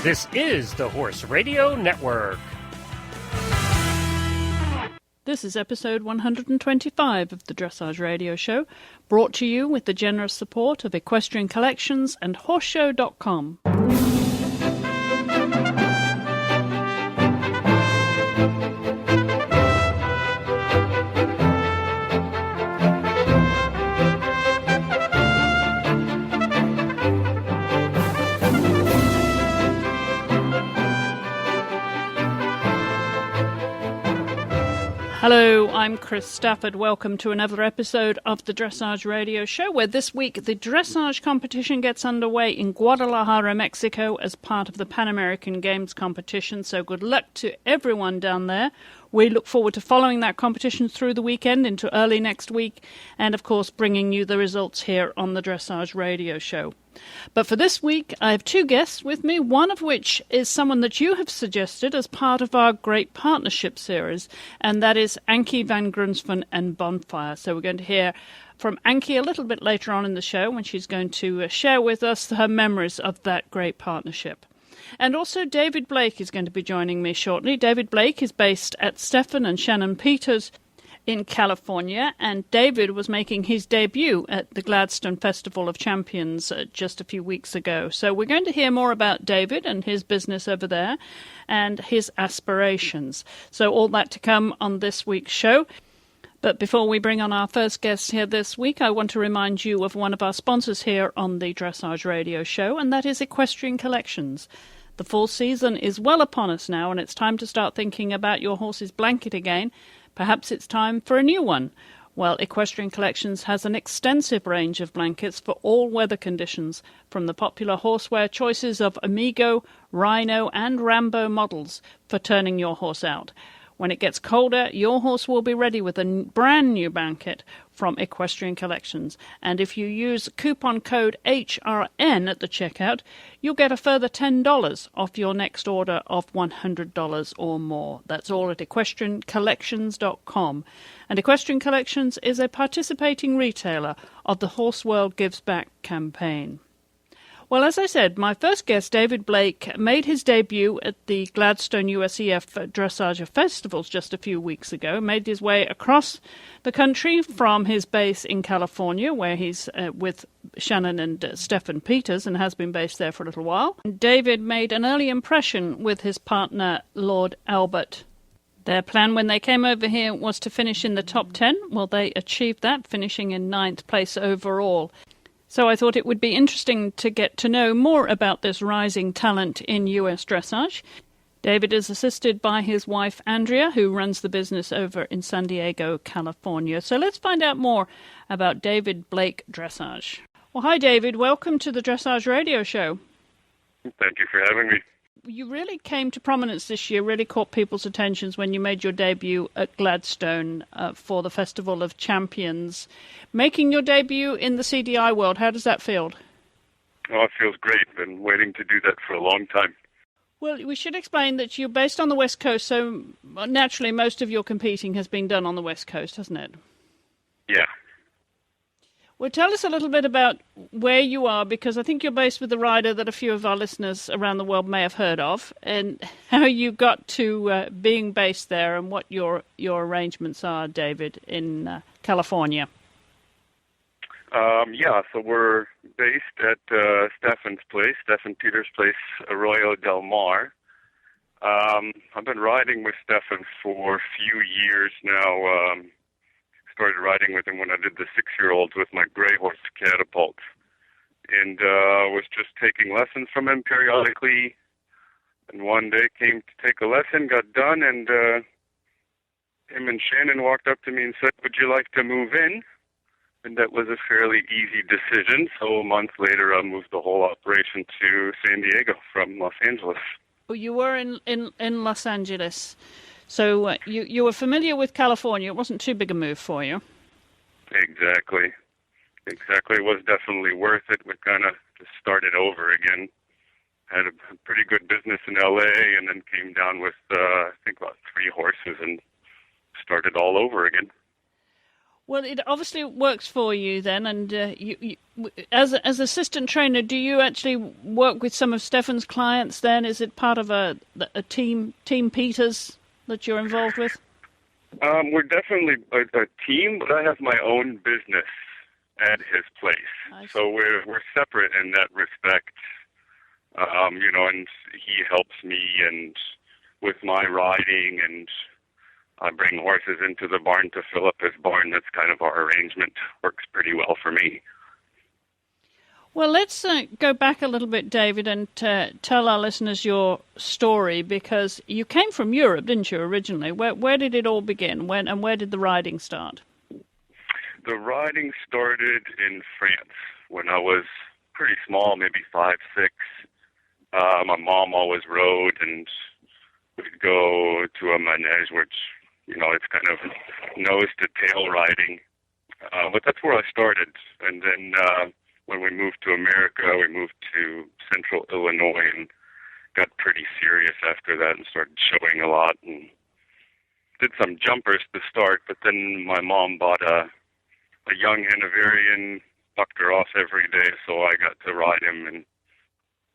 This is the Horse Radio Network. This is episode 125 of the Dressage Radio Show, brought to you with the generous support of Equestrian Collections and Horseshow.com. Hello, I'm Chris Stafford. Welcome to another episode of the Dressage Radio Show, where this week the dressage competition gets underway in Guadalajara, Mexico, as part of the Pan American Games competition. So good luck to everyone down there. We look forward to following that competition through the weekend into early next week, and of course bringing you the results here on the Dressage Radio Show. But for this week, I have two guests with me, one of which is someone that you have suggested as part of our Great Partnership series, and that is Anky van Grunsven and Bonfire. So we're going to hear from Anky a little bit later on in the show when she's going to share with us her memories of that great partnership. And also David Blake is going to be joining me shortly. David Blake is based at Stephan and Shannon Peters in California, and David was making his debut at the Gladstone Festival of Champions just a few weeks ago. So we're going to hear more about David and his business over there and his aspirations. So all that to come on this week's show. But before we bring on our first guest here this week, I want to remind you of one of our sponsors here on the Dressage Radio Show, and that is Equestrian Collections. The fall season is well upon us now, and it's time to start thinking about your horse's blanket again. Perhaps it's time for a new one. Well, Equestrian Collections has an extensive range of blankets for all weather conditions, from the popular horseware choices of Amigo, Rhino and Rambo models for turning your horse out. When it gets colder, your horse will be ready with a brand new blanket from Equestrian Collections. And if you use coupon code HRN at the checkout, you'll get a further $10 off your next order of $100 or more. That's all at equestriancollections.com. And Equestrian Collections is a participating retailer of the Horse World Gives Back campaign. Well, as I said, my first guest, David Blake, made his debut at the Gladstone USEF Dressage Festivals just a few weeks ago, made his way across the country from his base in California, where he's with Shannon and Stephan Peters and has been based there for a little while. David made an early impression with his partner, Lord Albert. Their plan when they came over here was to finish in the top 10. Well, they achieved that, finishing in 9th place overall. So I thought it would be interesting to get to know more about this rising talent in US dressage. David is assisted by his wife, Andrea, who runs the business over in San Diego, California. So let's find out more about David Blake Dressage. Well, hi, David. Welcome to the Dressage Radio Show. Thank you for having me. You really came to prominence this year, really caught people's attentions when you made your debut at Gladstone for the Festival of Champions. Making your debut in the CDI world, how does that feel? Oh, it feels great. Been waiting to do that for a long time. Well, we should explain that you're based on the West Coast, so naturally most of your competing has been done on the West Coast, hasn't it? Yeah. Well, tell us a little bit about where you are, because I think you're based with a rider that a few of our listeners around the world may have heard of, and how you got to being based there and what your arrangements are, David, in California. So we're based at Stephan's place, Stephan Peters' place, Arroyo del Mar. I've been riding with Stephan for a few years now. Started riding with him when I did the 6-year-olds with my gray horse Catapult, and was just taking lessons from him periodically. And one day came to take a lesson, got done, and him and Shannon walked up to me and said, "Would you like to move in?" And that was a fairly easy decision. So a month later, I moved the whole operation to San Diego from Los Angeles. Well, you were in Los Angeles. So you were familiar with California. It wasn't too big a move for you. Exactly. It was definitely worth it. We kind of just started over again. Had a pretty good business in L.A. and then came down with, I think, about 3 horses and started all over again. Well, it obviously works for you then, and as assistant trainer, do you actually work with some of Stefan's clients? Then is it part of a team Peters that you're involved with? We're definitely a team, but I have my own business at his place, so we're separate in that respect. And he helps me and with my riding, and I bring horses into the barn to fill up his barn. That's kind of our arrangement. Works pretty well for me. Well, let's go back a little bit, David, and tell our listeners your story, because you came from Europe, didn't you, originally? Where did it all begin? Where did the riding start? The riding started in France when I was pretty small, maybe 5, 6. My mom always rode, and we'd go to a manege, which, it's kind of nose to tail riding. But that's where I started. And then when we moved to America, we moved to central Illinois and got pretty serious after that and started showing a lot and did some jumpers to start. But then my mom bought a young Hanoverian, bucked her off every day, so I got to ride him and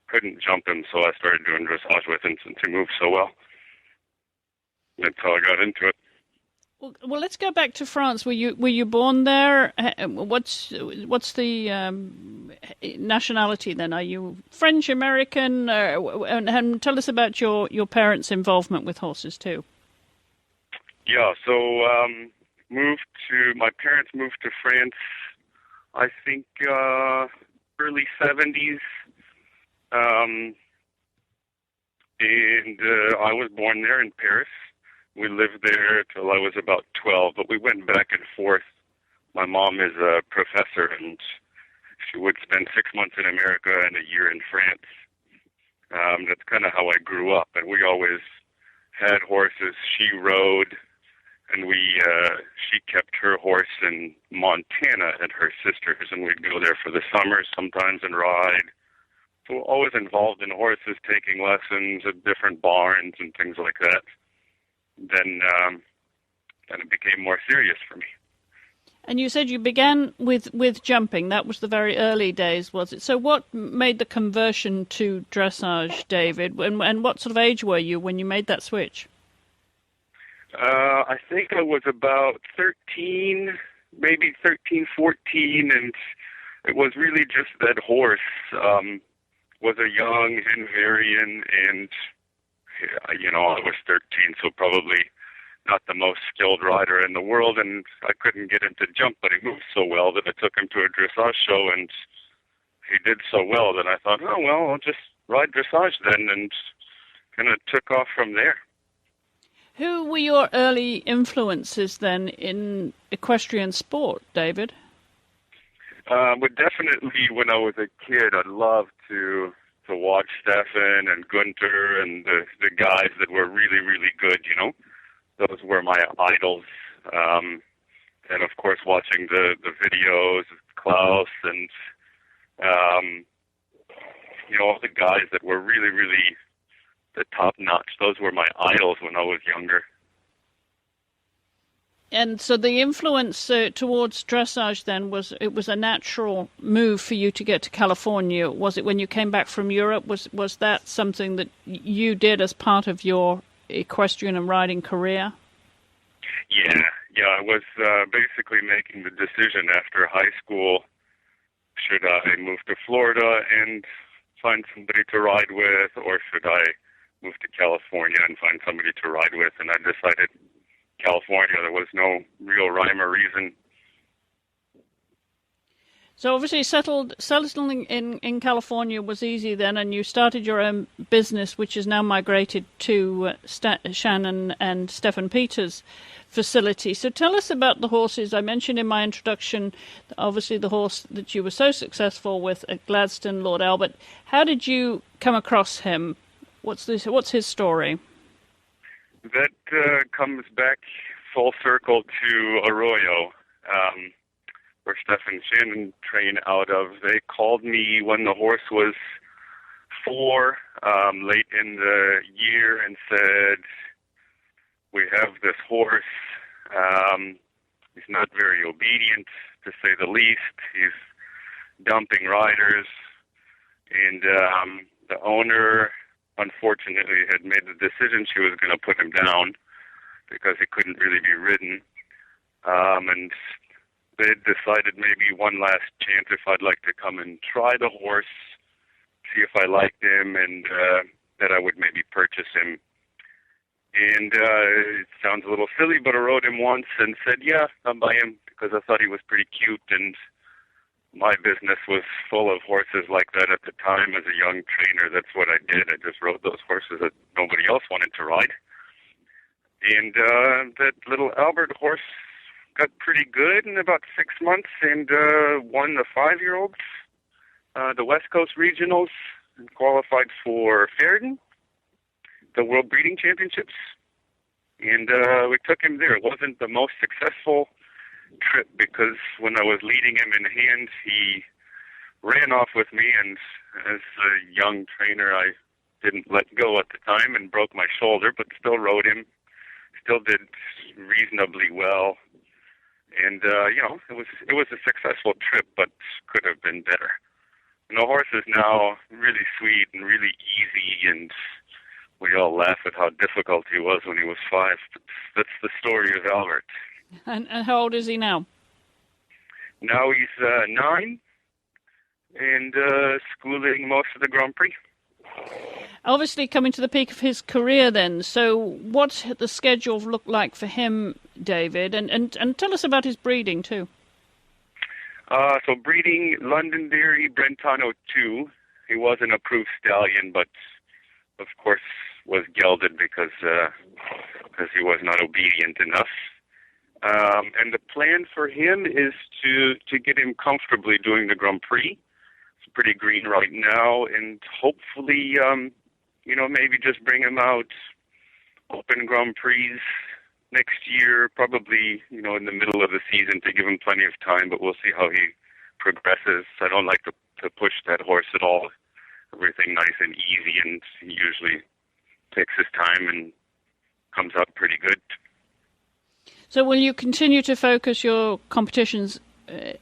couldn't jump him, so I started doing dressage with him since he moved so well. That's how I got into it. Well, let's go back to France. Were you born there? What's the nationality then? Are you French, American? And tell us about your parents' involvement with horses too. Yeah, so my parents moved to France, I think early 70s. And I was born there in Paris. We lived there till I was about 12, but we went back and forth. My mom is a professor, and she would spend 6 months in America and a year in France. That's kind of how I grew up, and we always had horses. She rode, and she kept her horse in Montana at her sister's, and we'd go there for the summers sometimes and ride. So always involved in horses, taking lessons at different barns and things like that. Then it became more serious for me. And you said you began with jumping. That was the very early days, was it? So what made the conversion to dressage, David? And what sort of age were you when you made that switch? I think I was about 13, maybe 13, 14, and it was really just that horse was a young Hanoverian, and I was 13, so probably not the most skilled rider in the world, and I couldn't get him to jump, but he moved so well that I took him to a dressage show, and he did so well that I thought, oh, well, I'll just ride dressage then, and kind of took off from there. Who were your early influences then in equestrian sport, David? But definitely when I was a kid, I loved to watch Stefan and Gunter and the guys that were really, really good, Those were my idols. And, of course, watching the videos of Klaus and, all the guys that were really, really the top-notch. Those were my idols when I was younger. And so the influence towards dressage then was a natural move for you to get to California. Was it when you came back from Europe? Was that something that you did as part of your equestrian and riding career? Yeah. I was basically making the decision after high school. Should I move to Florida and find somebody to ride with, or should I move to California and find somebody to ride with? And I decided California. There was no real rhyme or reason. So obviously settling in California was easy then, and you started your own business, which is now migrated to Shannon and Stefan Peters' facility. So tell us about the horses. I mentioned in my introduction, obviously the horse that you were so successful with at Gladstone, Lord Albert. How did you come across him? What's his story? That comes back full circle to Arroyo, where Stefan and Shannon train out of. They called me when the horse was 4, late in the year, and said, we have this horse. He's not very obedient, to say the least. He's dumping riders, and the owner, unfortunately, had made the decision she was going to put him down because he couldn't really be ridden. And they decided maybe one last chance if I'd like to come and try the horse, see if I liked him, and that I would maybe purchase him. And it sounds a little silly, but I rode him once and said, yeah, I'll buy him because I thought he was pretty cute, and my business was full of horses like that at the time. As a young trainer, that's what I did. I just rode those horses that nobody else wanted to ride. And that little Albert horse got pretty good in about 6 months and won the 5-year-olds, the West Coast Regionals, and qualified for Fairden, the World Breeding Championships. And we took him there. It wasn't the most successful trip because when I was leading him in hand, he ran off with me, and as a young trainer, I didn't let go at the time and broke my shoulder, but still rode him, still did reasonably well. And, it was a successful trip, but could have been better. And the horse is now really sweet and really easy, and we all laugh at how difficult he was when he was 5. But that's the story of Albert. And how old is he now? Now he's 9 and schooling most of the Grand Prix. Obviously coming to the peak of his career then, so what's the schedule look like for him, David? And tell us about his breeding too. So breeding, Londonderry Brentano 2. He was an approved stallion, but of course was gelded because he was not obedient enough. And the plan for him is to get him comfortably doing the Grand Prix. It's pretty green right now, and hopefully, maybe just bring him out open Grand Prix next year, probably, in the middle of the season to give him plenty of time, but we'll see how he progresses. I don't like to push that horse at all. Everything nice and easy, and he usually takes his time and comes out pretty good. So will you continue to focus your competitions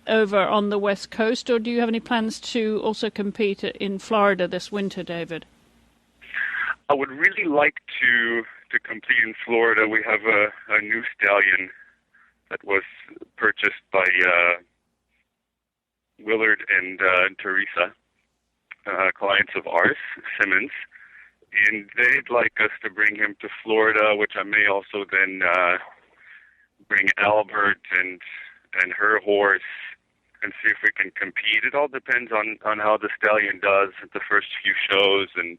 over on the West Coast, or do you have any plans to also compete in Florida this winter, David? I would really like to compete in Florida. We have a new stallion that was purchased by Willard and Teresa, clients of ours, Simmons, and they'd like us to bring him to Florida, which I may also then bring Albert and her horse and see if we can compete. It all depends on how the stallion does at the first few shows and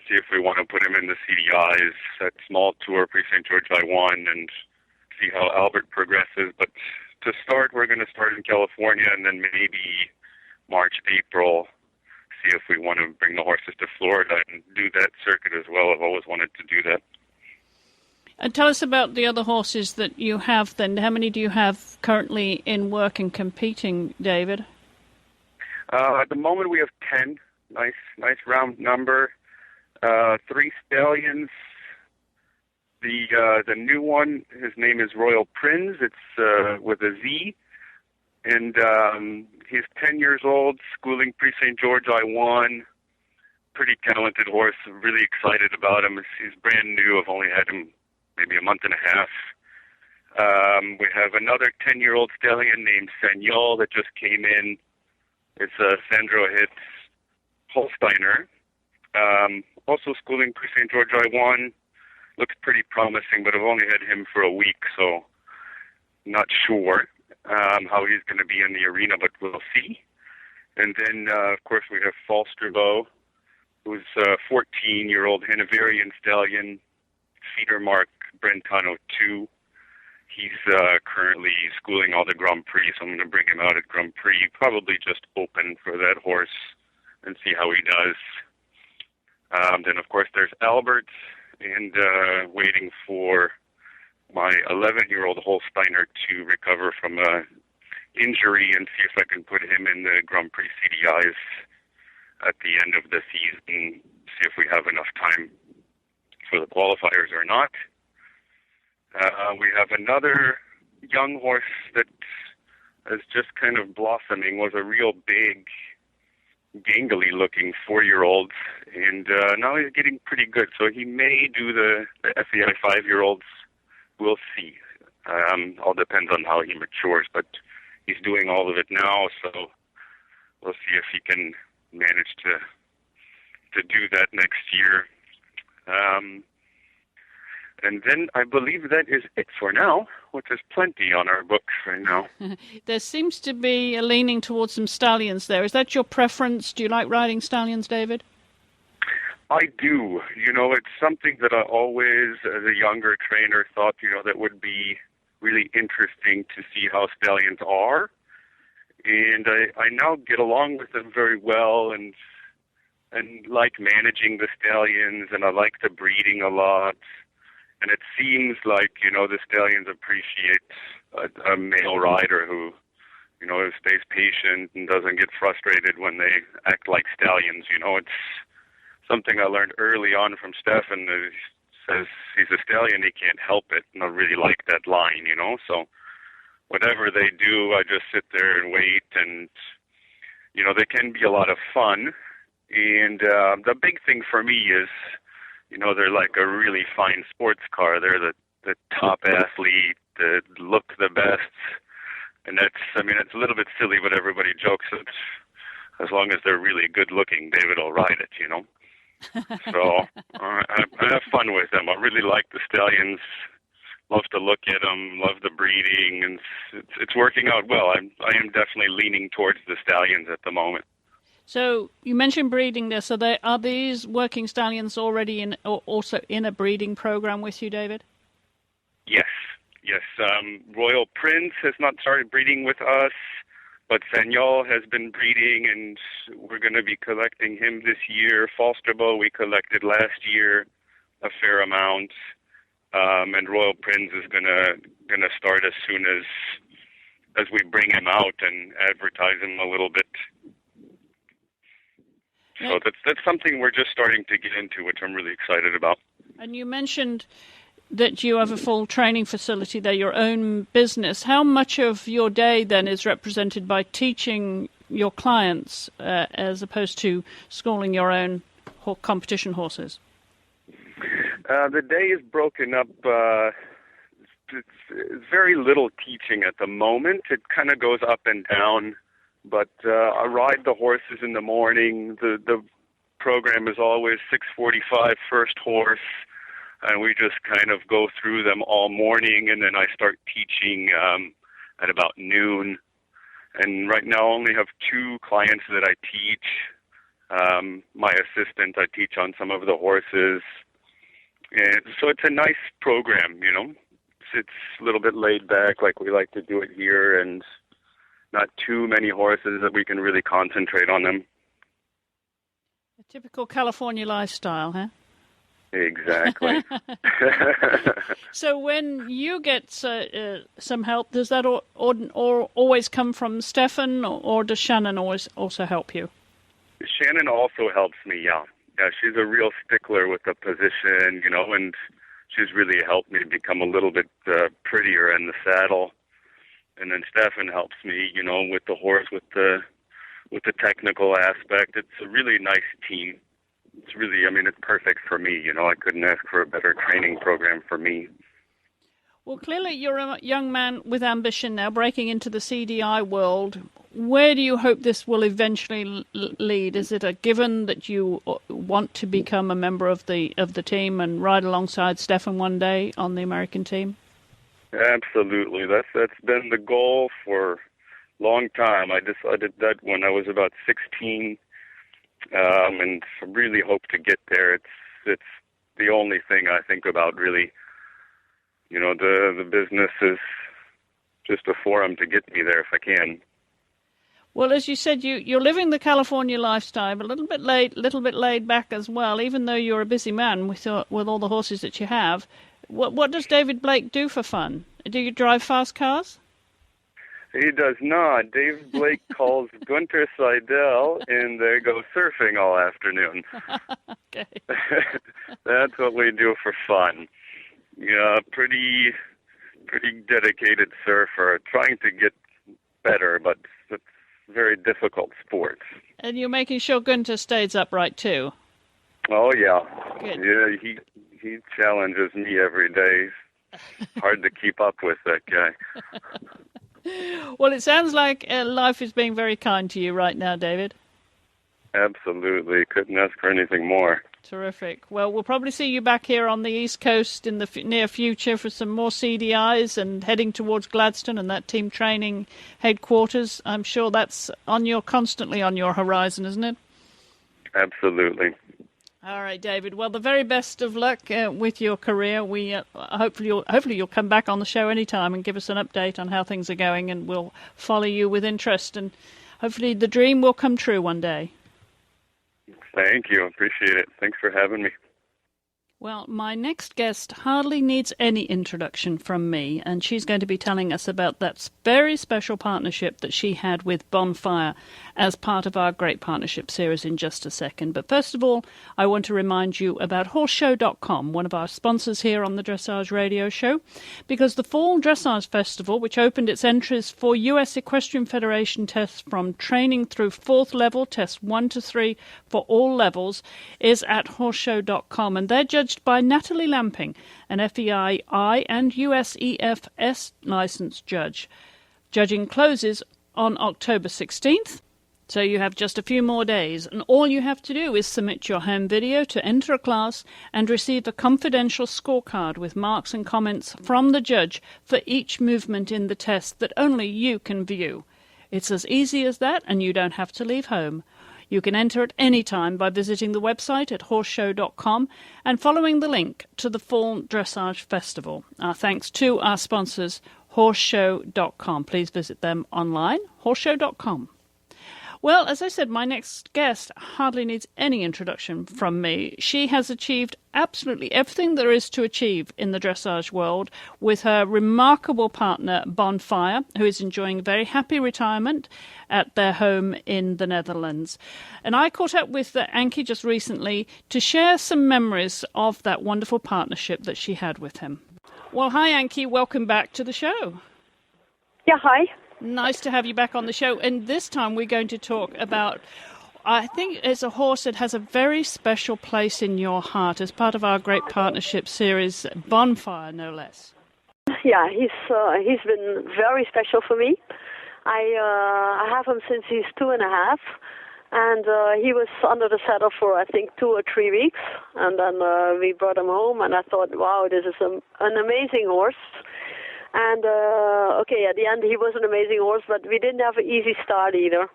see if we want to put him in the CDIs at small tour Pre-St. George I-1 and see how Albert progresses. But to start, we're going to start in California and then maybe March, April, see if we want to bring the horses to Florida and do that circuit as well. I've always wanted to do that. And tell us about the other horses that you have then. How many do you have currently in work and competing, David? At the moment we have 10. Nice round number. 3 stallions. The new one, his name is Royal Prince. It's with a Z. And he's 10 years old, schooling Pre-St. George I-1. Pretty talented horse. Really excited about him. He's brand new. I've only had him maybe a month and a half. We have another 10-year-old stallion named Sanyol that just came in. It's a Sandro Hitz Holsteiner. Also schooling Pre-St. George I-1. Looks pretty promising, but I've only had him for a week, so not sure how he's going to be in the arena, but we'll see. And then, of course, we have Falsterbo, who's a 14-year-old Hanoverian stallion, feeder mark Brentano 2. He's currently schooling all the Grand Prix, so I'm going to bring him out at Grand Prix, probably just open for that horse and see how he does. Then, of course, there's Albert, and waiting for my 11-year-old Holsteiner to recover from an injury and see if I can put him in the Grand Prix CDIs at the end of the season, see if we have enough time for the qualifiers or not. We have another young horse that is just kind of blossoming was a real big, gangly-looking 4-year-old, and now he's getting pretty good. So he may do the FEI 5-year-olds. We'll see. All depends on how he matures, but he's doing all of it now, so we'll see if he can manage to do that next year. And then I believe that is it for now, which is plenty on our books right now. There seems to be a leaning towards some stallions there. Is that your preference? Do you like riding stallions, David? I do. It's something that I always, as a younger trainer, thought, that would be really interesting to see how stallions are. And I now get along with them very well and like managing the stallions, and I like the breeding a lot. And it seems like, the stallions appreciate a male rider who, stays patient and doesn't get frustrated when they act like stallions. It's something I learned early on from Stefan. That he says he's a stallion, he can't help it. And I really like that line, So whatever they do, I just sit there and wait. And, they can be a lot of fun. And the big thing for me is, they're like a really fine sports car. They're the top athlete, that look the best. And it's a little bit silly, but everybody jokes that as long as they're really good looking, David will ride it, So I have fun with them. I really like the stallions. Love to look at them, love the breeding, and it's working out well. I am definitely leaning towards the stallions at the moment. So you mentioned breeding there. So are these working stallions already also in a breeding program with you, David? Yes. Royal Prince has not started breeding with us, but Sanyal has been breeding, and we're going to be collecting him this year. Falsterbo we collected last year a fair amount, and Royal Prince is gonna start as soon as we bring him out and advertise him a little bit. So that's something we're just starting to get into, which I'm really excited about. And you mentioned that you have a full training facility there, your own business. How much of your day then is represented by teaching your clients as opposed to schooling your own competition horses? The day is broken up. It's very little teaching at the moment. It kind of goes up and down. But I ride the horses in the morning. The program is always 6:45 first horse, and we just kind of go through them all morning, and then I start teaching at about noon. And right now I only have 2 clients that I teach. My assistant, I teach on some of the horses. And so it's a nice program, It's a little bit laid back like we like to do it here, and not too many horses that we can really concentrate on them. A typical California lifestyle, huh? Exactly. So when you get some help, does that always come from Stefan, or does Shannon always also help you? Shannon also helps me, yeah. Yeah, she's a real stickler with the position, and she's really helped me become a little bit prettier in the saddle. And then Stefan helps me, with the horse, with the technical aspect. It's a really nice team. It's really, it's perfect for me. I couldn't ask for a better training program for me. Well, clearly you're a young man with ambition now, breaking into the CDI world. Where do you hope this will eventually lead? Is it a given that you want to become a member of the team and ride alongside Stefan one day on the American team? Absolutely. That's been the goal for a long time. I decided that when I was about 16, and really hope to get there. It's the only thing I think about, really. The business is just a forum to get me there if I can. Well, as you said, you're living the California lifestyle, but a little bit laid back as well. Even though you're a busy man with all the horses that you have, what does David Blake do for fun? Do you drive fast cars? He does not. Dave Blake calls Gunter Seidel, and they go surfing all afternoon. Okay. That's what we do for fun. Yeah, pretty pretty dedicated surfer, trying to get better, but it's a very difficult sport. And you're making sure Gunter stays upright too? Oh, yeah. Good. Yeah, he challenges me every day. Hard to keep up with that guy. Well, it sounds like life is being very kind to you right now, David. Absolutely. Couldn't ask for anything more. Terrific. Well, we'll probably see you back here on the East Coast in the near future for some more CDIs and heading towards Gladstone and that team training headquarters. I'm sure that's constantly on your horizon, isn't it? Absolutely. All right, David. Well, the very best of luck with your career. We hopefully you'll come back on the show anytime and give us an update on how things are going, and we'll follow you with interest. And hopefully the dream will come true one day. Thank you. Appreciate it. Thanks for having me. Well, my next guest hardly needs any introduction from me, and she's going to be telling us about that very special partnership that she had with Bonfire as part of our Great Partnership series in just a second. But first of all, I want to remind you about horseshow.com, one of our sponsors here on the Dressage Radio Show, because the Fall Dressage Festival, which opened its entries for US Equestrian Federation tests from training through 4th level, tests 1 to 3 for all levels, is at horseshow.com, and they're judged by Natalie Lamping, an FEI and USEFS licensed judge. Judging closes on October 16th, so you have just a few more days, and all you have to do is submit your home video to enter a class and receive a confidential scorecard with marks and comments from the judge for each movement in the test that only you can view. It's as easy as that, and you don't have to leave home. You can enter at any time by visiting the website at horseshow.com and following the link to the Fall Dressage Festival. Our thanks to our sponsors, horseshow.com. Please visit them online, horseshow.com. Well, as I said, my next guest hardly needs any introduction from me. She has achieved absolutely everything there is to achieve in the dressage world with her remarkable partner, Bonfire, who is enjoying a very happy retirement at their home in the Netherlands. And I caught up with Anky just recently to share some memories of that wonderful partnership that she had with him. Well, hi, Anky. Welcome back to the show. Yeah, hi. Nice to have you back on the show. And this time we're going to talk about, I think it's a horse that has a very special place in your heart as part of our Great Partnership series, Bonfire, no less. Yeah, he's been very special for me. I have him since he's 2.5, and he was under the saddle for, I think, 2 or 3 weeks. And then we brought him home, and I thought, wow, this is an amazing horse. And, at the end, he was an amazing horse, but we didn't have an easy start either.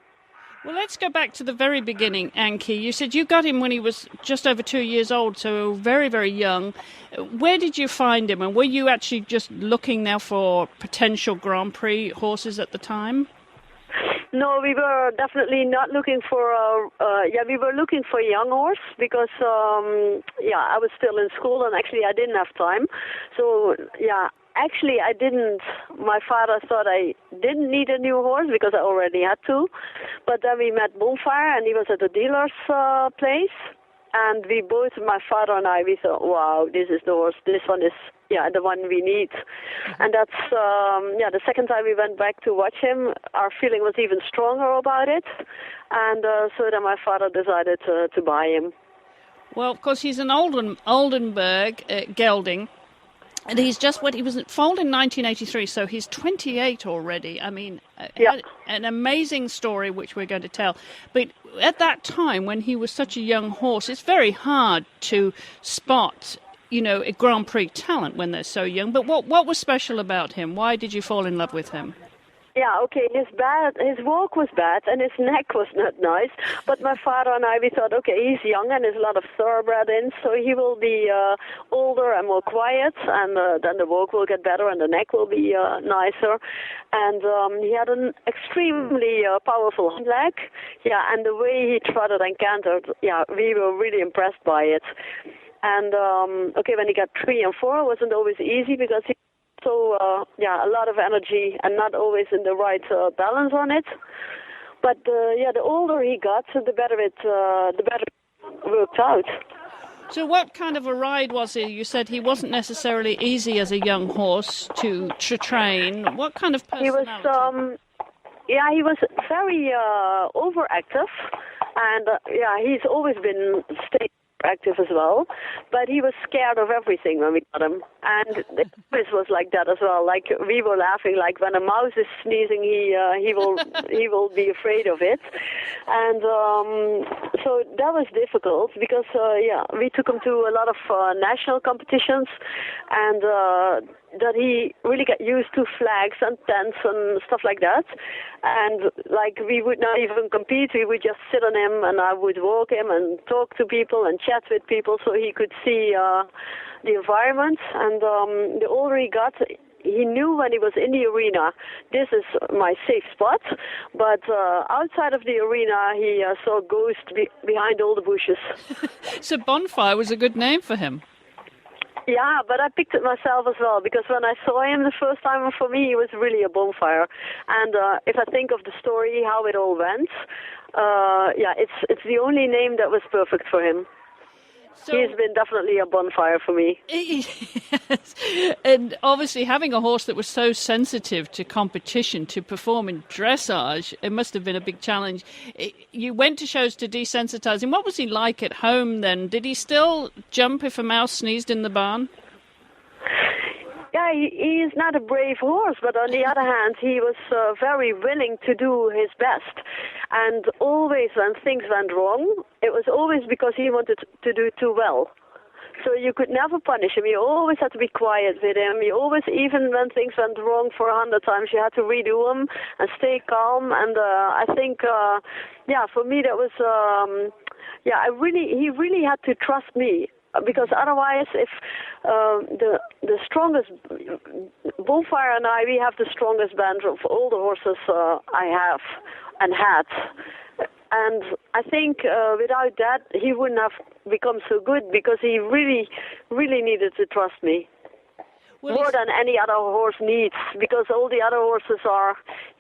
Well, let's go back to the very beginning, Anky. You said you got him when he was just over 2 years old, so very, very young. Where did you find him, and were you actually just looking now for potential Grand Prix horses at the time? No, we were definitely not looking for, we were looking for a young horse because, I was still in school and actually I didn't have time. So, actually, I didn't. My father thought I didn't need a new horse because I already had two. But then we met Bonfire, and he was at the dealer's place. And we both, my father and I, we thought, wow, this is the horse. This one is, the one we need. And that's, the second time we went back to watch him, our feeling was even stronger about it. And so then my father decided to buy him. Well, of course, he's an Oldenburg gelding. And he was foaled in 1983, so he's 28 already. I mean, an amazing story which we're going to tell. But at that time, when he was such a young horse, it's very hard to spot, a Grand Prix talent when they're so young. But what was special about him? Why did you fall in love with him? Yeah, okay, his walk was bad and his neck was not nice, but my father and I, we thought, okay, he's young and there's a lot of thoroughbred in, so he will be older and more quiet, and then the walk will get better and the neck will be nicer. And he had an extremely powerful leg, and the way he trotted and cantered, we were really impressed by it. And, when he got 3 and 4, it wasn't always easy because he a lot of energy and not always in the right balance on it. But the older he got, the better it worked out. So what kind of a ride was he? You said he wasn't necessarily easy as a young horse to train. What kind of personality? He was very overactive, and he's always been active as well, but he was scared of everything when we got him, and this was like that as well. Like, we were laughing, like when a mouse is sneezing, he will be afraid of it, and so that was difficult because we took him to a lot of national competitions, and that he really got used to flags and tents and stuff like that. And like, we would not even compete, we would just sit on him, and I would walk him and talk to people and chat with people so he could see the environment. And the older he got, he knew when he was in the arena, this is my safe spot. But outside of the arena, he saw ghosts behind all the bushes. So Bonfire was a good name for him. Yeah, but I picked it myself as well, because when I saw him the first time, for me, he was really a bonfire. And if I think of the story, how it all went, it's the only name that was perfect for him. So, he's been definitely a bonfire for me. Yes. And obviously having a horse that was so sensitive to competition, to perform in dressage, it must have been a big challenge. You went to shows to desensitize him. What was he like at home then? Did he still jump if a mouse sneezed in the barn? Yeah, he is not a brave horse, but on the other hand, he was very willing to do his best. And always when things went wrong, it was always because he wanted to do too well. So you could never punish him. You always had to be quiet with him. You always, even when things went wrong for 100 times, you had to redo them and stay calm. And I think, for me that was, he really had to trust me. Because otherwise, if the strongest, Bonfire and I, we have the strongest band of all the horses I have and had. And I think without that, he wouldn't have become so good, because he really, really needed to trust me. Well, more than any other horse needs, because all the other horses are,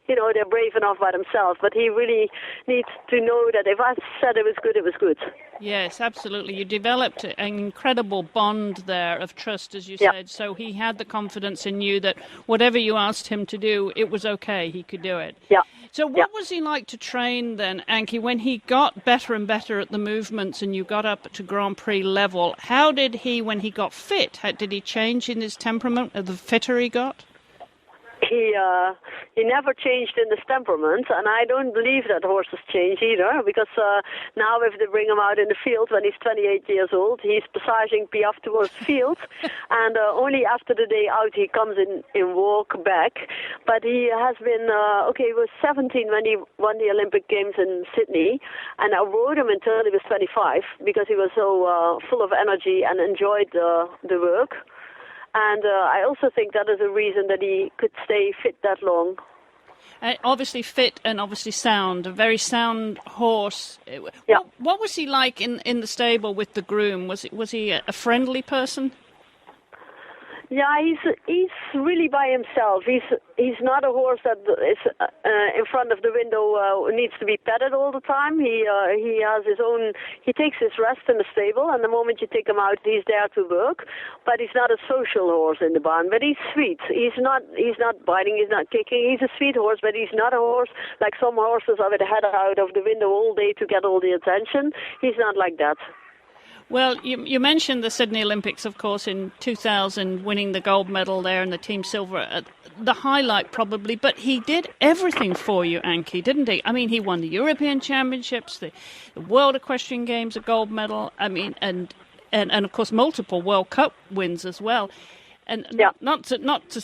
they're brave enough by themselves, but he really needs to know that if I said it was good, it was good. Yes, absolutely. You developed an incredible bond there of trust, as you said, so he had the confidence in you that whatever you asked him to do, it was okay, he could do it. Yeah. So what was he like to train then, Anky, when he got better and better at the movements and you got up to Grand Prix level? How did he, when he got fit, did he change in his temperament, the fitter he got? He never changed in his temperament, and I don't believe that horses change either, because now if they bring him out in the field when he's 28 years old, he's passaging Piaf towards the field, and only after the day out he comes in walk back. But he has been, he was 17 when he won the Olympic Games in Sydney, and I rode him until he was 25, because he was so full of energy and enjoyed the work. And I also think that is a reason that he could stay fit that long. Obviously fit and obviously sound, a very sound horse. Yeah. What was he like in the stable with the groom? Was he a friendly person? Yeah, he's really by himself. He's not a horse that is in front of the window needs to be petted all the time. He has his own. He takes his rest in the stable, and the moment you take him out, he's there to work. But he's not a social horse in the barn. But he's sweet. He's not biting. He's not kicking. He's a sweet horse, but he's not a horse like some horses are with the head out of the window all day to get all the attention. He's not like that. Well, you mentioned the Sydney Olympics, of course, in 2000, winning the gold medal there and the team silver. The highlight, probably, but he did everything for you, Anky, didn't he? I mean, he won the European Championships, the World Equestrian Games, a gold medal. I mean, and of course, multiple World Cup wins as well. And not to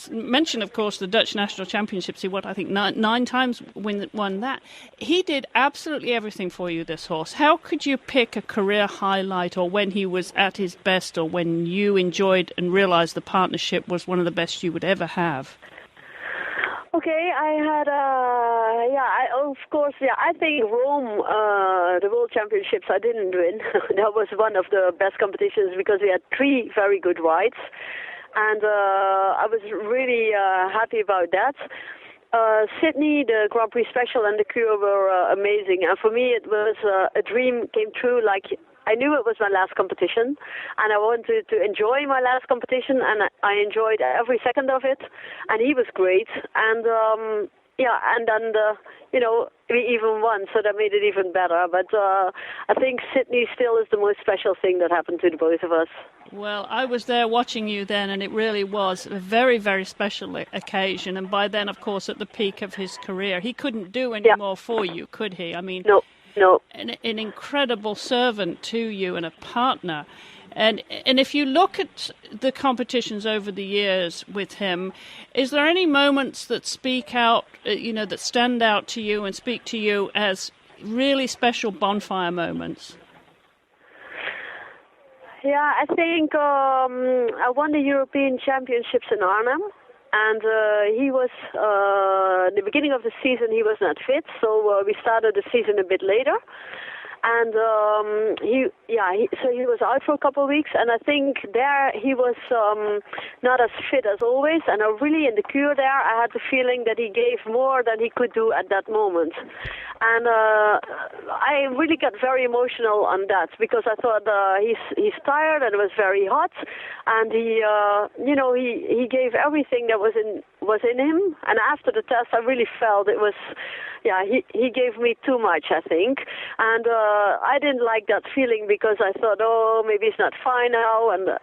mention, of course, the Dutch National Championships. He won, I think, nine times won that. He did absolutely everything for you, this horse. How could you pick a career highlight, or when he was at his best, or when you enjoyed and realized the partnership was one of the best you would ever have? Okay, I had, I think Rome, the World Championships, I didn't win. That was one of the best competitions, because we had 3 very good rides. And I was really happy about that. Sydney, the Grand Prix Special and the Cure were amazing. And for me, it was a dream came true. Like, I knew it was my last competition, and I wanted to enjoy my last competition, and I enjoyed every second of it, and he was great, and and then we even won, so that made it even better. But I think Sydney still is the most special thing that happened to the both of us. Well, I was there watching you then, and it really was a very, very special occasion. And by then, of course, at the peak of his career, he couldn't do any more for you, could he? I mean, no. An incredible servant to you and a partner. And if you look at the competitions over the years with him, is there any moments that speak out, that stand out to you and speak to you as really special Bonfire moments? Yeah, I think I won the European Championships in Arnhem, and he was, the beginning of the season he was not fit, so we started the season a bit later. And so he was out for a couple of weeks, and I think there he was not as fit as always. And really in the cure there, I had the feeling that he gave more than he could do at that moment. And I really got very emotional on that because I thought he's tired and it was very hot, and he gave everything that was in him. And after the test, I really felt it was. Yeah, he gave me too much, I think. And I didn't like that feeling because I thought, maybe he's not fine now. And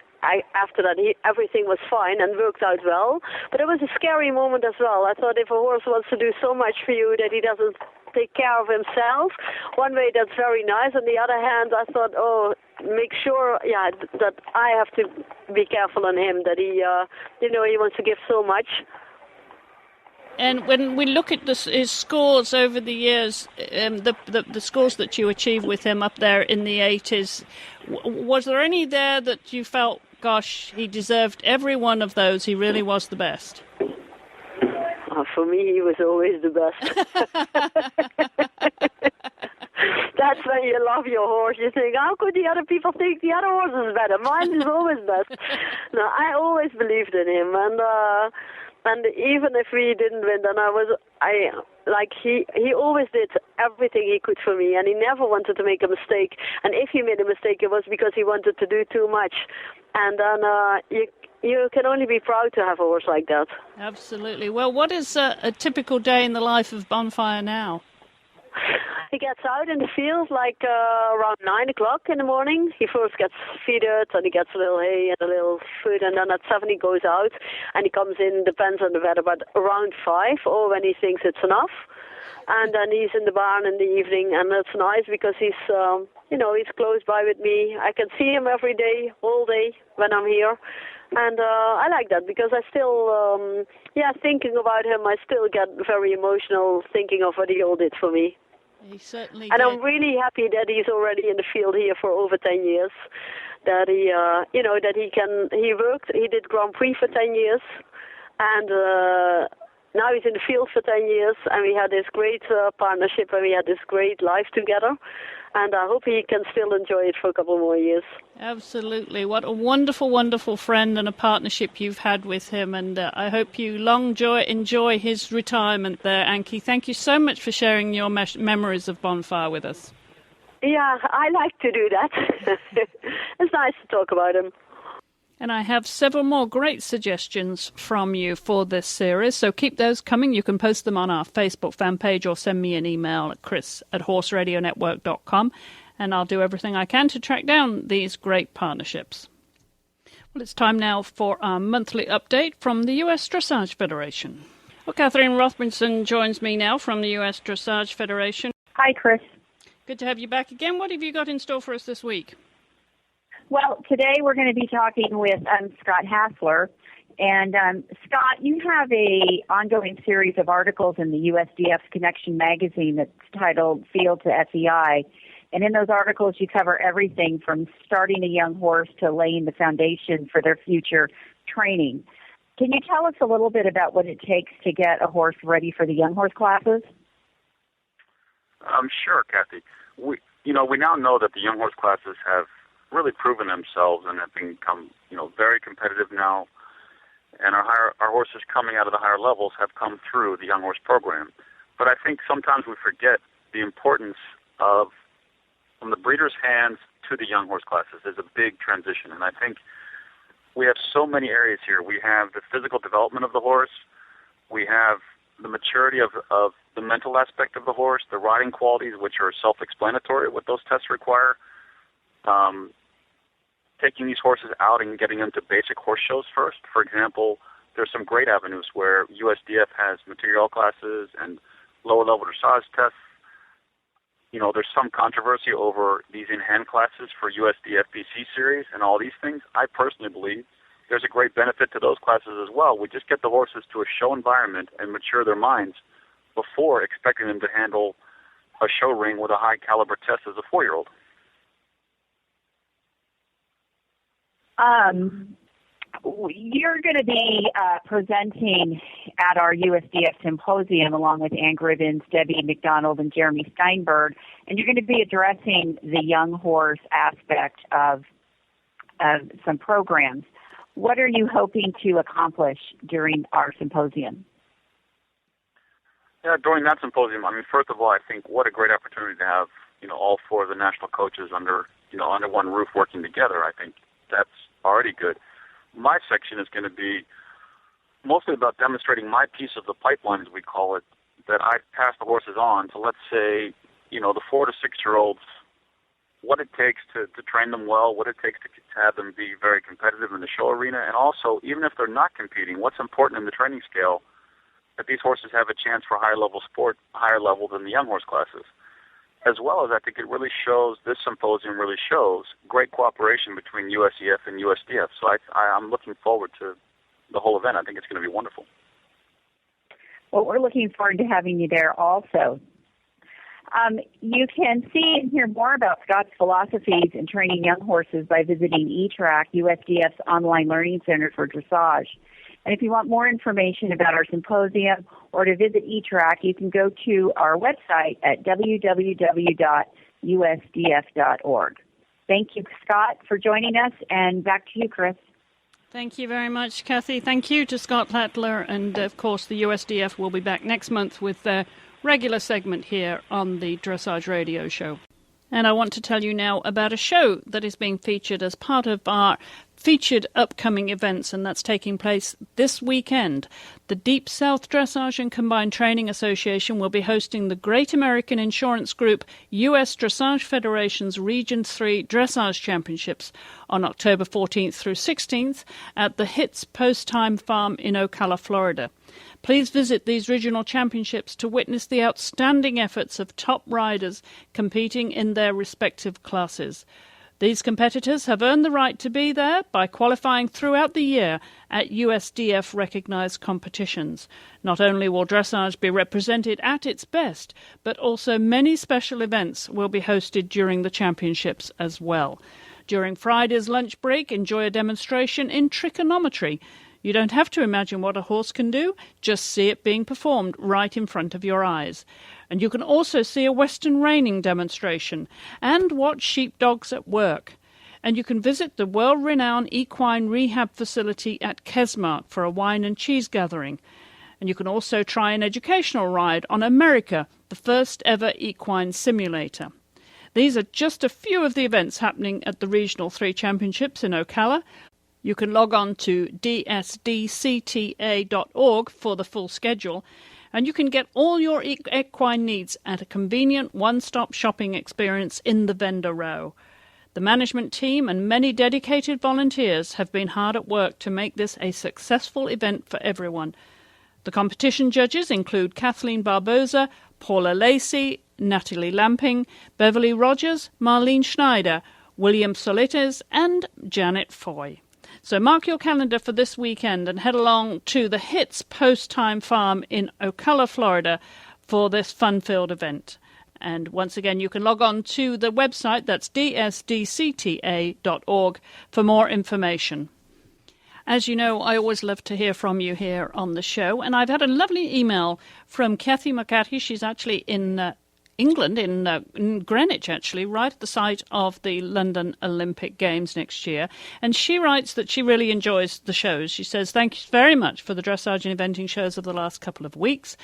after that, everything was fine and worked out well. But it was a scary moment as well. I thought if a horse wants to do so much for you that he doesn't take care of himself, one way that's very nice. On the other hand, I thought, make sure, that I have to be careful on him, that he wants to give so much. And when we look at his scores over the years, the scores that you achieved with him up there in the 80s, was there any there that you felt, gosh, he deserved every one of those, he really was the best? For me, he was always the best. That's when you love your horse. You think, how could the other people think the other horse is better? Mine is always best. No, I always believed in him, and even if we didn't win, then he always did everything he could for me, and he never wanted to make a mistake. And if he made a mistake, it was because he wanted to do too much. And then you can only be proud to have a horse like that. Absolutely. Well, what is a typical day in the life of Bonfire now? He gets out in the field around 9 o'clock in the morning. He first gets feeded and he gets a little hay and a little food, and then at 7 he goes out and he comes in, depends on the weather, but around 5 or when he thinks it's enough. And then he's in the barn in the evening, and that's nice because he's close by with me. I can see him every day, all day when I'm here. And I like that because I still, thinking about him, I still get very emotional thinking of what he all did for me. He certainly and did. I'm really happy that he's already in the field here for over 10 years. That he did Grand Prix for 10 years, and now he's in the field for 10 years, and we had this great partnership, and we had this great life together. And I hope he can still enjoy it for a couple more years. Absolutely. What a wonderful, wonderful friend and a partnership you've had with him. And I hope you enjoy his retirement there, Anky. Thank you so much for sharing your memories of Bonfire with us. Yeah, I like to do that. It's nice to talk about him. And I have several more great suggestions from you for this series, so keep those coming. You can post them on our Facebook fan page or send me an email at chris@horseradionetwork.com, and I'll do everything I can to track down these great partnerships. Well, it's time now for our monthly update from the U.S. Dressage Federation. Well, Catherine Rothmanson joins me now from the U.S. Dressage Federation. Hi, Chris. Good to have you back again. What have you got in store for us this week? Well, today we're going to be talking with Scott Hassler. And Scott, you have a ongoing series of articles in the USDF's Connection magazine that's titled Field to FEI. And in those articles, you cover everything from starting a young horse to laying the foundation for their future training. Can you tell us a little bit about what it takes to get a horse ready for the young horse classes? Sure, Kathy. We now know that the young horse classes have really proven themselves and have become, very competitive now. And our horses coming out of the higher levels have come through the young horse program. But I think sometimes we forget the importance of, from the breeder's hands to the young horse classes is a big transition. And I think we have so many areas here. We have the physical development of the horse. We have the maturity of the mental aspect of the horse, the riding qualities, which are self-explanatory, what those tests require. Taking these horses out and getting them to basic horse shows first. For example, there's some great avenues where USDF has material classes and lower-level dressage tests. You know, there's some controversy over these in-hand classes for USDF BC series and all these things. I personally believe there's a great benefit to those classes as well. We just get the horses to a show environment and mature their minds before expecting them to handle a show ring with a high-caliber test as a 4-year-old. You're going to be presenting at our USDF symposium along with Ann Grivens, Debbie McDonald, and Jeremy Steinberg, and you're going to be addressing the young horse aspect of some programs. What are you hoping to accomplish during our symposium? Yeah, during that symposium, I mean, first of all, I think what a great opportunity to have, all 4 of the national coaches under one roof working together. I think that's already good. My section is going to be mostly about demonstrating my piece of the pipeline, as we call it, that I pass the horses on to, let's say, the 4 to 6-year-olds, what it takes to train them well, what it takes to have them be very competitive in the show arena, and also, even if they're not competing, what's important in the training scale, that these horses have a chance for higher-level sport, higher level than the young horse classes. As well as I think it really shows, this symposium really shows great cooperation between USEF and USDF. So I'm looking forward to the whole event. I think it's going to be wonderful. Well, we're looking forward to having you there also. You can see and hear more about Scott's philosophies in training young horses by visiting eTrack, USDF's online learning center for dressage. And if you want more information about our symposium or to visit eTrack, you can go to our website at www.usdf.org. Thank you, Scott, for joining us, and back to you, Chris. Thank you very much, Kathy. Thank you to Scott Plattler, and of course the USDF will be back next month with their regular segment here on the Dressage Radio Show. And I want to tell you now about a show that is being featured as part of our featured upcoming events, and that's taking place this weekend. The Deep South Dressage and Combined Training Association will be hosting the Great American Insurance Group U.S. Dressage Federation's Region 3 Dressage Championships on October 14th through 16th at the HITS Post Time Farm in Ocala, Florida. Please visit these regional championships to witness the outstanding efforts of top riders competing in their respective classes. These competitors have earned the right to be there by qualifying throughout the year at USDF-recognised competitions. Not only will dressage be represented at its best, but also many special events will be hosted during the championships as well. During Friday's lunch break, enjoy a demonstration in trigonometry. You don't have to imagine what a horse can do, just see it being performed right in front of your eyes. And you can also see a Western reining demonstration and watch sheepdogs at work. And you can visit the world-renowned equine rehab facility at Kesmark for a wine and cheese gathering. And you can also try an educational ride on America, the first ever equine simulator. These are just a few of the events happening at the Regional 3 Championships in Ocala. You can log on to dsdcta.org for the full schedule, and you can get all your equine needs at a convenient one-stop shopping experience in the vendor row. The management team and many dedicated volunteers have been hard at work to make this a successful event for everyone. The competition judges include Kathleen Barboza, Paula Lacey, Natalie Lamping, Beverly Rogers, Marlene Schneider, William Solites, and Janet Foy. So mark your calendar for this weekend and head along to the HITS Post Time Farm in Ocala, Florida for this fun-filled event. And once again, you can log on to the website, that's dsdcta.org, for more information. As you know, I always love to hear from you here on the show, and I've had a lovely email from Kathy McCarthy. She's actually in England, in Greenwich, actually, right at the site of the London Olympic Games next year. And she writes that she really enjoys the shows. She says, "Thank you very much for the dressage and eventing shows of the last couple of weeks.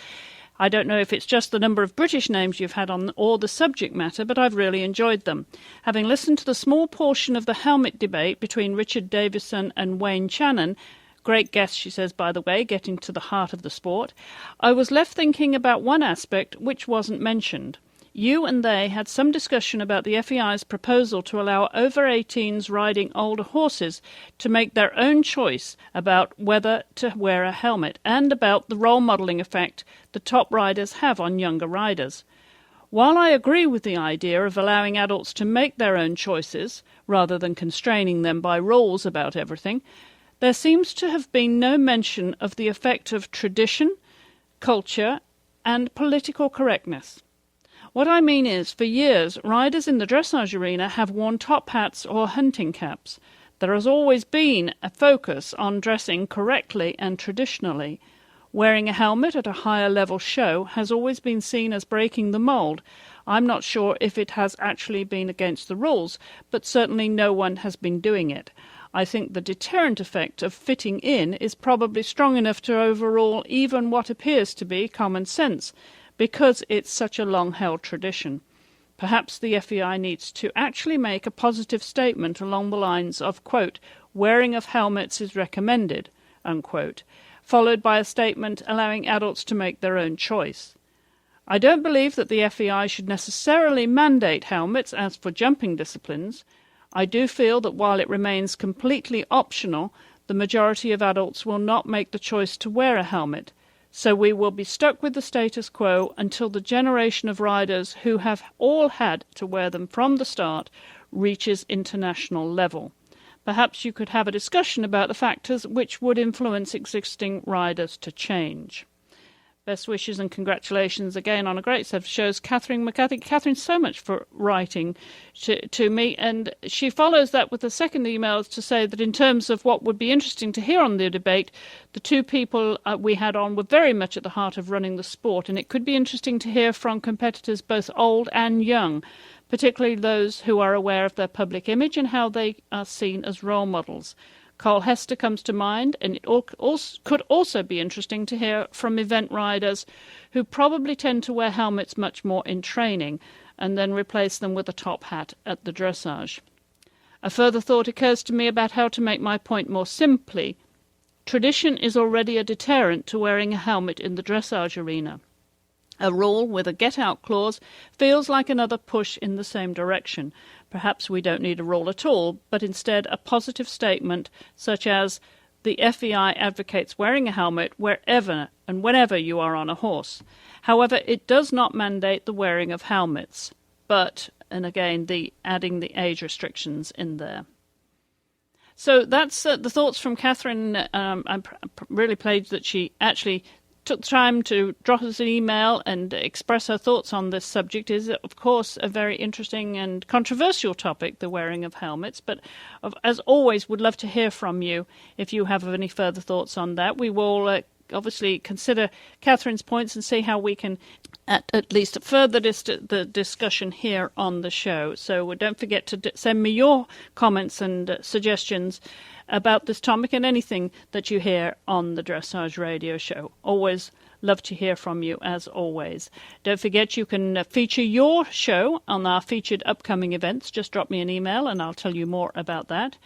I don't know if it's just the number of British names you've had on or the subject matter, but I've really enjoyed them. Having listened to the small portion of the helmet debate between Richard Davison and Wayne Channon, great guest, she says, by the way, getting to the heart of the sport, I was left thinking about one aspect which wasn't mentioned. You and they had some discussion about the FEI's proposal to allow over 18s riding older horses to make their own choice about whether to wear a helmet and about the role modelling effect the top riders have on younger riders. While I agree with the idea of allowing adults to make their own choices rather than constraining them by rules about everything, there seems to have been no mention of the effect of tradition, culture, and political correctness. What I mean is, for years, riders in the dressage arena have worn top hats or hunting caps. There has always been a focus on dressing correctly and traditionally. Wearing a helmet at a higher level show has always been seen as breaking the mould. I'm not sure if it has actually been against the rules, but certainly no one has been doing it. I think the deterrent effect of fitting in is probably strong enough to overrule even what appears to be common sense, because it's such a long-held tradition. Perhaps the FEI needs to actually make a positive statement along the lines of, quote, wearing of helmets is recommended, unquote, followed by a statement allowing adults to make their own choice. I don't believe that the FEI should necessarily mandate helmets as for jumping disciplines. I do feel that while it remains completely optional, the majority of adults will not make the choice to wear a helmet, so we will be stuck with the status quo until the generation of riders who have all had to wear them from the start reaches international level. Perhaps you could have a discussion about the factors which would influence existing riders to change. Best wishes and congratulations again on a great set of shows, Catherine McCarthy. Catherine, so much for writing to me. And she follows that with a second email to say that in terms of what would be interesting to hear on the debate, the two people we had on were very much at the heart of running the sport. And it could be interesting to hear from competitors both old and young, particularly those who are aware of their public image and how they are seen as role models. Cole Hester comes to mind, and it could also be interesting to hear from event riders who probably tend to wear helmets much more in training and then replace them with a top hat at the dressage. A further thought occurs to me about how to make my point more simply. Tradition is already a deterrent to wearing a helmet in the dressage arena. A rule with a get-out clause feels like another push in the same direction. Perhaps we don't need a rule at all, but instead a positive statement such as, the FEI advocates wearing a helmet wherever and whenever you are on a horse. However, it does not mandate the wearing of helmets, but, and again, adding the age restrictions in there. So that's the thoughts from Catherine. I'm really pleased that she actually took the time to drop us an email and express her thoughts on this subject. Is, of course, a very interesting and controversial topic, the wearing of helmets. But as always, would love to hear from you if you have any further thoughts on that. We will obviously consider Catherine's points and see how we can at least further the discussion here on the show. So don't forget to send me your comments and suggestions about this topic and anything that you hear on the Dressage Radio Show. Always love to hear from you, as always. Don't forget you can feature your show on our featured upcoming events. Just drop me an email and I'll tell you more about that.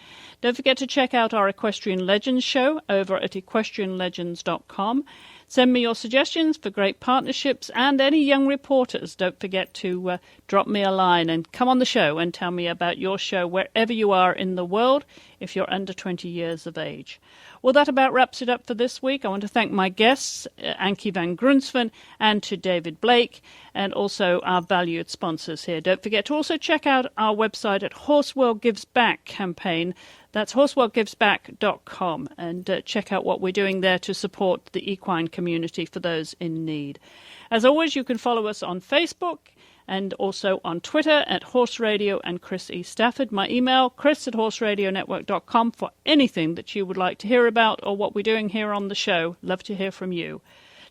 Don't forget to check out our Equestrian Legends show over at equestrianlegends.com. Send me your suggestions for great partnerships and any young reporters. Don't forget to drop me a line and come on the show and tell me about your show wherever you are in the world if you're under 20 years of age. Well, that about wraps it up for this week. I want to thank my guests, Anky van Grunsven and to David Blake, and also our valued sponsors here. Don't forget to also check out our website at Horse World Gives Back campaign. That's horseworldgivesback.com, and check out what we're doing there to support the equine community for those in need. As always, you can follow us on Facebook and also on Twitter at Horse Radio and Chris E. Stafford. My email, chris@horseradionetwork.com, for anything that you would like to hear about or what we're doing here on the show. Love to hear from you.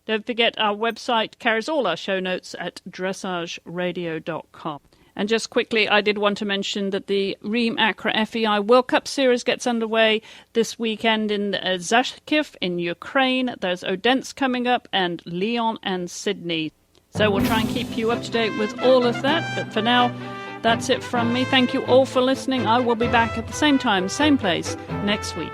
Don't forget our website carries all our show notes at dressageradio.com. And just quickly, I did want to mention that the Rheem Accra FEI World Cup Series gets underway this weekend in Zashkiv in Ukraine. There's Odense coming up and Lyon and Sydney. So we'll try and keep you up to date with all of that. But for now, that's it from me. Thank you all for listening. I will be back at the same time, same place next week.